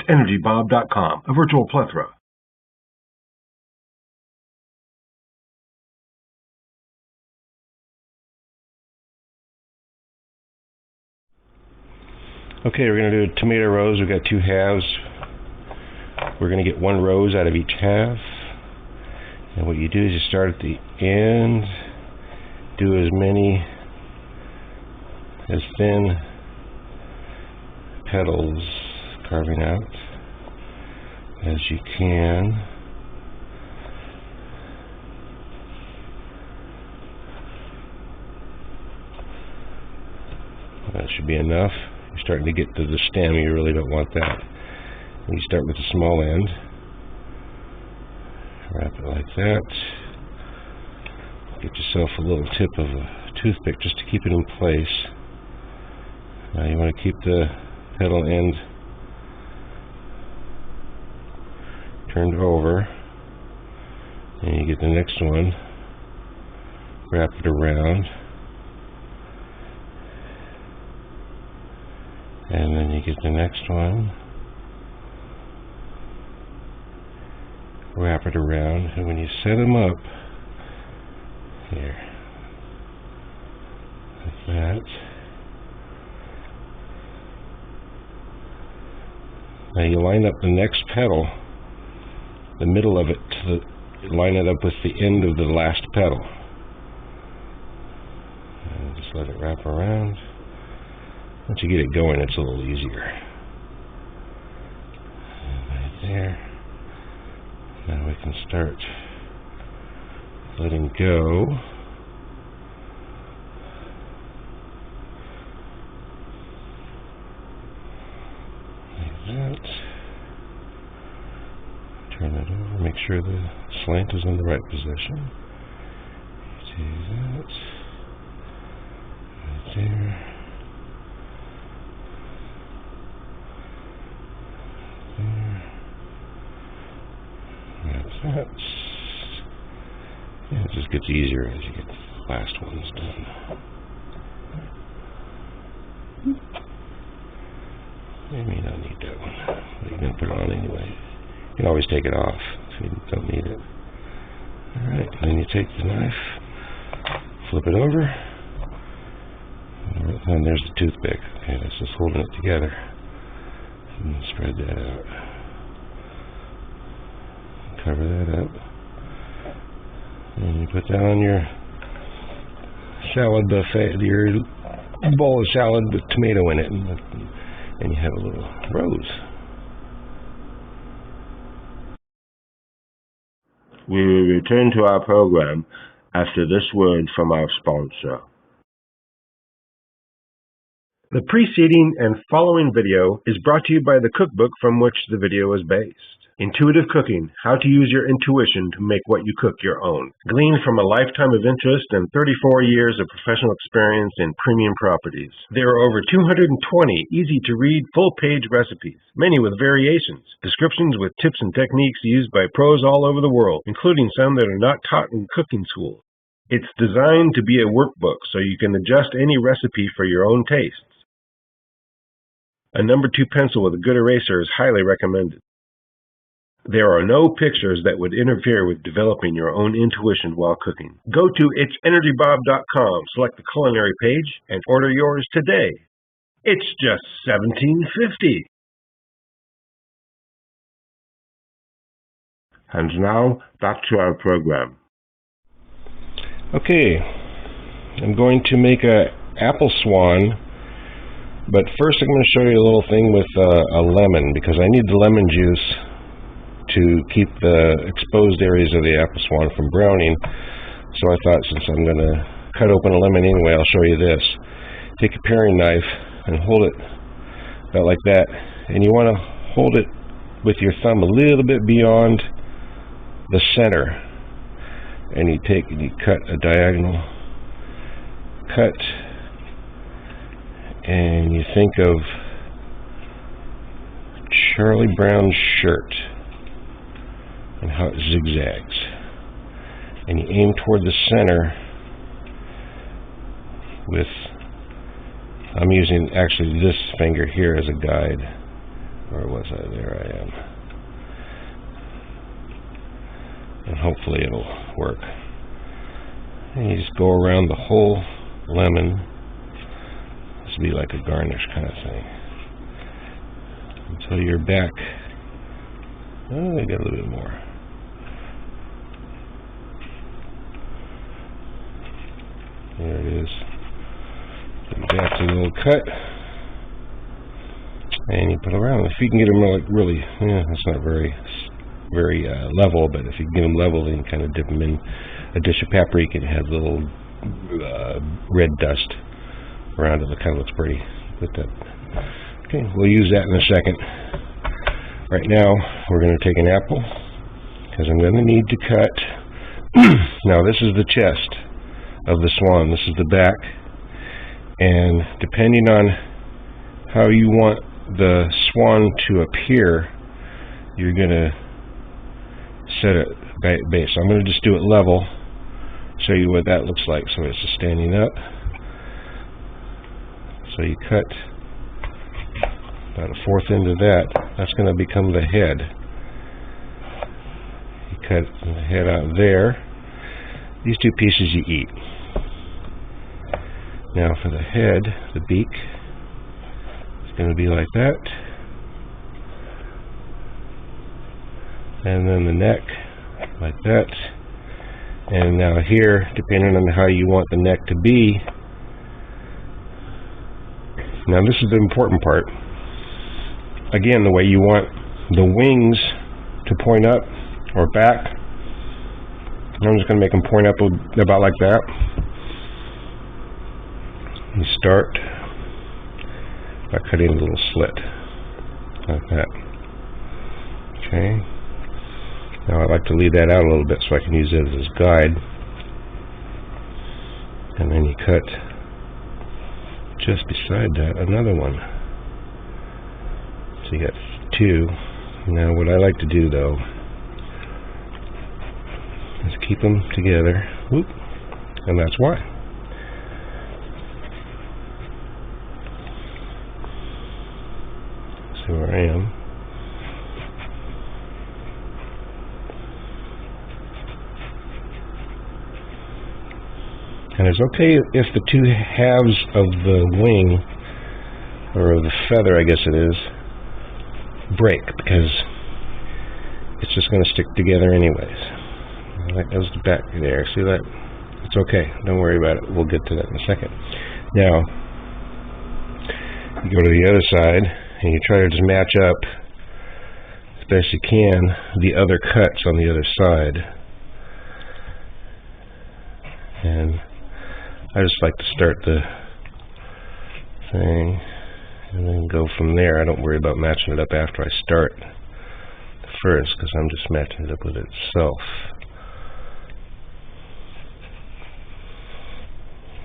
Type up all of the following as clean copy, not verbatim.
EnergyBob.com, a virtual plethora. Okay, we're going to do a tomato rose. We've got two halves. We're going to get one rose out of each half. And what you do is you start at the end, do as thin petals carving out as you can. That should be enough. You're starting to get to the stem. You really don't want that. You start with the small end. Wrap it like that. Get yourself a little tip of a toothpick just to keep it in place. Now you want to keep the petal end turned over. And you get the next one. Wrap it around. And then you get the next one, wrap it around, and when you set them up, here, like that, now you line up the next petal, the middle of it, line it up with the end of the last petal, and just let it wrap around. Once you get it going, it's a little easier. Right there. Now we can start letting go. Like that. Turn it over. Make sure the slant is in the right position. Do that. Right there. That. Yeah, it just gets easier as you get the last ones done. You may not need that one, but you're going to put it on anyway. You can always take it off if you don't need it. Alright, then you take the knife, flip it over, and there's the toothpick. Okay, that's just holding it together. And spread that out. Cover that up. And you put that on your salad buffet, your bowl of salad with tomato in it, and you have a little rose. We will return to our program after this word from our sponsor. The preceding and following video is brought to you by the cookbook from which the video is based. Intuitive Cooking, How to Use Your Intuition to Make What You Cook Your Own. Gleaned from a lifetime of interest and 34 years of professional experience in premium properties. There are over 220 easy-to-read, full-page recipes, many with variations, descriptions with tips and techniques used by pros all over the world, including some that are not taught in cooking schools. It's designed to be a workbook so you can adjust any recipe for your own tastes. A number 2 pencil with a good eraser is highly recommended. There are no pictures that would interfere with developing your own intuition while cooking. Go to itsenergybob.com, select the culinary page, and order yours today. It's just $17.50. And now, back to our program. Okay, I'm going to make a apple swan, but first I'm going to show you a little thing with a lemon, because I need the lemon juice to keep the exposed areas of the apple swan from browning. So I thought, since I'm going to cut open a lemon anyway, I'll show you this. Take a paring knife and hold it about like that, and you want to hold it with your thumb a little bit beyond the center, and you cut a diagonal cut, and you think of Charlie Brown's shirt and how it zigzags, and you aim toward the center with, I'm using actually this finger here as a guide, Where was I? There I am. And hopefully it'll work. And you just go around the whole lemon. This would be like a garnish kind of thing. Until you're back. Oh, I got a little bit more. There it is. That's a little cut. And you put around. If you can get them really, it's not very level, but if you can get them level, then you kind of dip them in a dish of paprika and have little red dust around it. It kind of looks pretty. Okay, we'll use that in a second. Right now, we're going to take an apple, because I'm going to need to cut. Now, this is the chest of the swan. This is the back. And depending on how you want the swan to appear, you're going to set it base. I'm going to just do it level, show you what that looks like. So it's just standing up. So you cut about a fourth into that. That's going to become the head. You cut the head out there. These two pieces you eat. Now for the head, the beak, it's going to be like that. And then the neck, like that. And now here, depending on how you want the neck to be. Now this is the important part. Again, the way you want the wings to point up or back. I'm just going to make them point up about like that. You start by cutting a little slit like that. Okay. Now I like to leave that out a little bit so I can use it as a guide. And then you cut just beside that another one. So you got two. Now what I like to do though is keep them together. Whoop. And that's why. See where I am. And it's okay if the two halves of the wing, or of the feather I guess it is, break, because it's just going to stick together anyways. That goes the back there. See that? It's okay. Don't worry about it. We'll get to that in a second. Now, you go to the other side, and you try to just match up as best you can the other cuts on the other side. And I just like to start the thing and then go from there. I don't worry about matching it up after I start first, because I'm just matching it up with itself.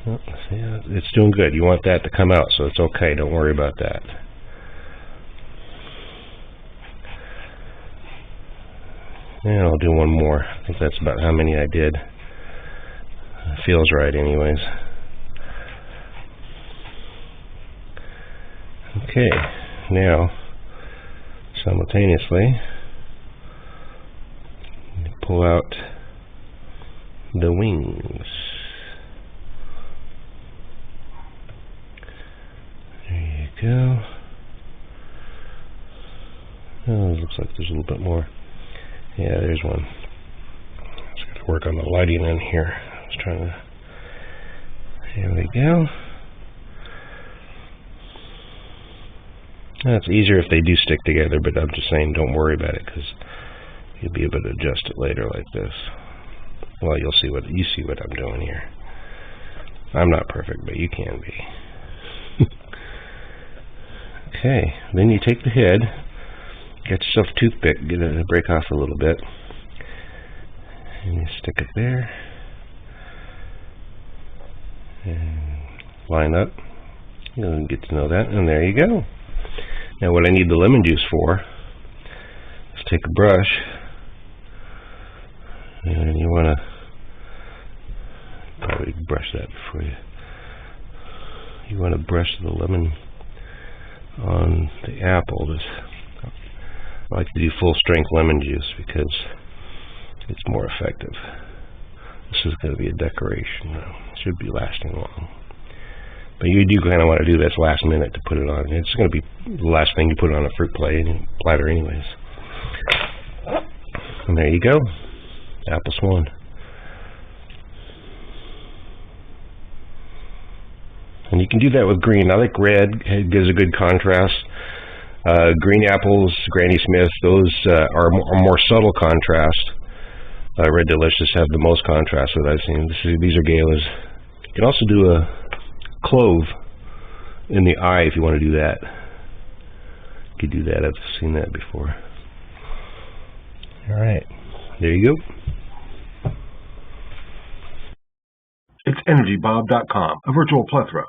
Oh, see, it's doing good. You want that to come out, so it's okay. Don't worry about that. And I'll do one more. I think that's about how many I did. It feels right anyways. Okay, now simultaneously pull out the wings. There you go. Oh, it looks like there's a little bit more. Yeah, there's one. Just got to work on the lighting in here. I was trying to. There we go. Now, it's easier if they do stick together, but I'm just saying don't worry about it, because you'll be able to adjust it later like this. Well, you see what I'm doing here. I'm not perfect, but you can be. Okay, then you take the head, get yourself a toothpick, get it to break off a little bit, and you stick it there, and line up. You'll get to know that, and there you go. Now what I need the lemon juice for is take a brush, and you want to probably brush that before you want to brush the lemon on the apple. I like to do full-strength lemon juice because it's more effective. This is going to be a decoration, though. It should be lasting long. But you do kind of want to do this last minute to put it on. It's going to be the last thing you put on a fruit platter anyways. And there you go. Apple Swan. And you can do that with green. I like red. It gives a good contrast. Green apples, Granny Smith, those are more subtle contrast. Red Delicious have the most contrast that I've seen. These are galas. You can also do a clove in the eye if you want to do that. You could do that. I've seen that before. All right. There you go. It's EnergyBob.com, a virtual plethora